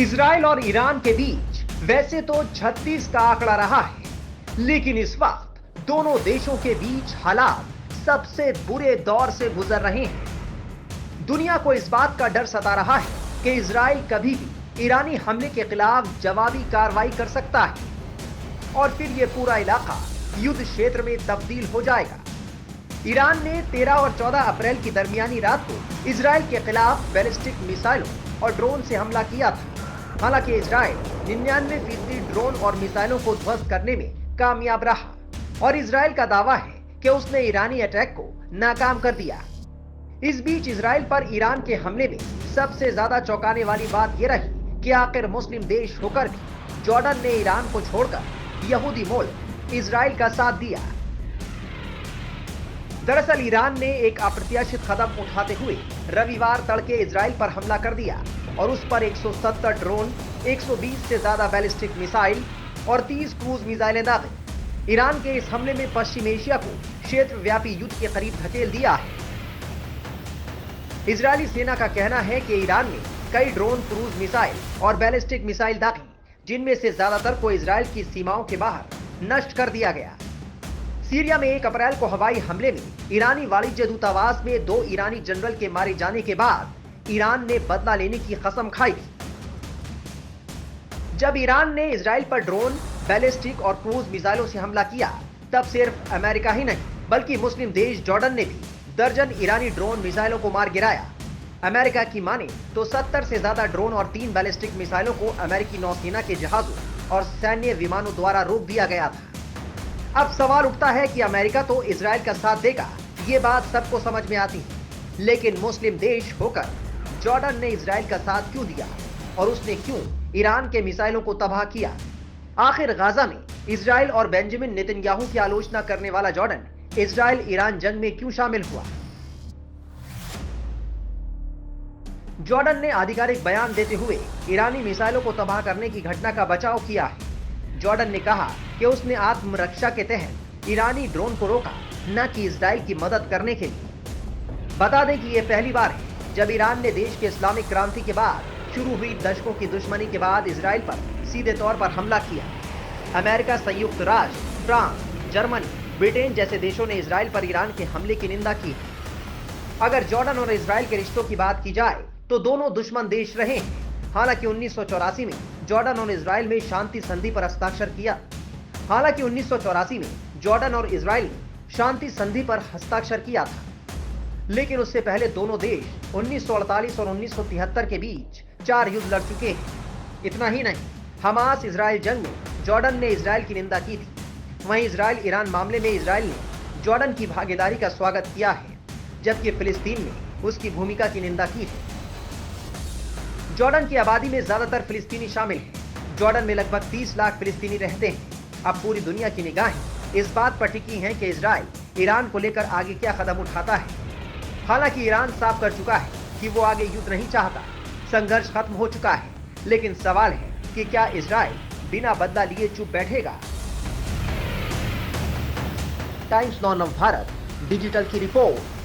Israel और Iran के बीच वैसे तो 36 का आंकड़ा रहा है, लेकिन इस वक्त दोनों देशों के बीच हालात सबसे बुरे दौर से गुजर रहे हैं। दुनिया को इस बात का डर सता रहा है कि इजराइल कभी भी ईरानी हमले के खिलाफ जवाबी कार्रवाई कर सकता है और फिर यह पूरा इलाका युद्ध क्षेत्र में तब्दील हो जाएगा। ईरान ने 13 और 14 अप्रैल की दरमियानी रात को इजराइल के खिलाफ बैलिस्टिक मिसाइलों और ड्रोन से हमला किया था। हालांकि इजराइल 99% ड्रोन और मिसाइलों को ध्वस्त करने में कामयाब रहा और इजराइल का दावा है कि उसने ईरानी अटैक को नाकाम कर दिया। इस बीच इजराइल पर ईरान के हमले में सबसे ज्यादा चौंकाने वाली बात यह रही कि आखिर मुस्लिम देश होकर भी जॉर्डन ने ईरान को छोड़कर यहूदी मुल्क इजराइल का साथ दिया। दरअसल ईरान ने एक अप्रत्याशित कदम उठाते हुए रविवार तड़के इजराइल पर हमला कर दिया और उस पर 170 ड्रोन, 120 से ज्यादा बैलिस्टिक मिसाइल और 30 क्रूज मिसाइलें दागे। ईरान के इस हमले में पश्चिम एशिया को क्षेत्रव्यापी युद्ध के करीब धकेल दिया है। इजरायली सेना का कहना है कि ईरान ने कई ड्रोन, क्रूज मिसाइल और बैलिस्टिक मिसाइल दागी, जिनमें से ज्यादातर को इजराइल की सीमाओं के बाहर नष्ट कर दिया गया। सीरिया में 1 अप्रैल को हवाई हमले में ईरानी वाणिज्य दूतावास में 2 ईरानी जनरल के मारे जाने के बाद ईरान ने बदला लेने की कसम खाई थी। जब ईरान ने इजराइल पर ड्रोन, बैलिस्टिक और क्रूज मिसाइलों से हमला किया, तब सिर्फ अमेरिका ही नहीं बल्कि मुस्लिम देश जॉर्डन ने भी दर्जन ईरानी ड्रोन मिसाइलों को मार गिराया। अमेरिका की माने तो 70 से ज्यादा ड्रोन और 3 बैलिस्टिक मिसाइलों को अमेरिकी नौसेना के जहाजों और सैन्य विमानों द्वारा रोक दिया गया था। अब सवाल उठता है कि अमेरिका तो इजराइल का साथ देगा, ये बात सबको समझ में आती है, लेकिन मुस्लिम देश होकर जॉर्डन ने इजराइल का साथ क्यों दिया और उसने क्यों ईरान के मिसाइलों को तबाह किया? आखिर गाजा में इजराइल और बेंजामिन नेतन्याहू की आलोचना करने वाला जॉर्डन इजराइल ईरान जंग में क्यों शामिल हुआ? जॉर्डन ने आधिकारिक बयान देते हुए ईरानी मिसाइलों को तबाह करने की घटना का बचाव किया है। जॉर्डन ने कहा कि उसने आत्मरक्षा के तहत ईरानी ड्रोन को रोका, न कि इजराइल की मदद करने के लिए। बता दें कि यह पहली बार है जब ईरान ने देश के इस्लामिक क्रांति के बाद शुरू हुई दशकों की दुश्मनी के बाद इजराइल पर सीधे तौर पर हमला किया। अमेरिका, संयुक्त राष्ट्र, फ्रांस, जर्मनी, ब्रिटेन जैसे देशों ने इजराइल पर ईरान के हमले की निंदा की है। अगर जॉर्डन और इजराइल के रिश्तों की बात की जाए तो दोनों दुश्मन देश रहे हैं। हालांकि 1984 में जॉर्डन और इजराइल में शांति संधि पर हस्ताक्षर किया। हालांकि 1984 में जॉर्डन और इजराइल ने शांति संधि पर हस्ताक्षर किया था, लेकिन उससे पहले दोनों देश 1948 और 1973 के बीच 4 युद्ध लड़ चुके हैं। इतना ही नहीं, हमास इजराइल जंग में जॉर्डन ने इजराइल की निंदा की थी। वहीं इजराइल ईरान मामले में इजराइल ने जॉर्डन की भागीदारी का स्वागत किया है, जबकि फिलिस्तीन ने उसकी भूमिका की निंदा की है। जॉर्डन की आबादी में ज्यादातर फिलिस्तीनी शामिल हैं। जॉर्डन में लगभग 30 लाख फिलिस्तीनी रहते हैं। अब पूरी दुनिया की निगाहें इस बात पर टिकी हैं कि इजराइल ईरान को लेकर आगे क्या कदम उठाता है। हालांकि ईरान साफ कर चुका है कि वो आगे युद्ध नहीं चाहता, संघर्ष खत्म हो चुका है, लेकिन सवाल है कि क्या इजराइल बिना बदला लिए चुप बैठेगा? टाइम्स नाउ नव भारत डिजिटल की रिपोर्ट।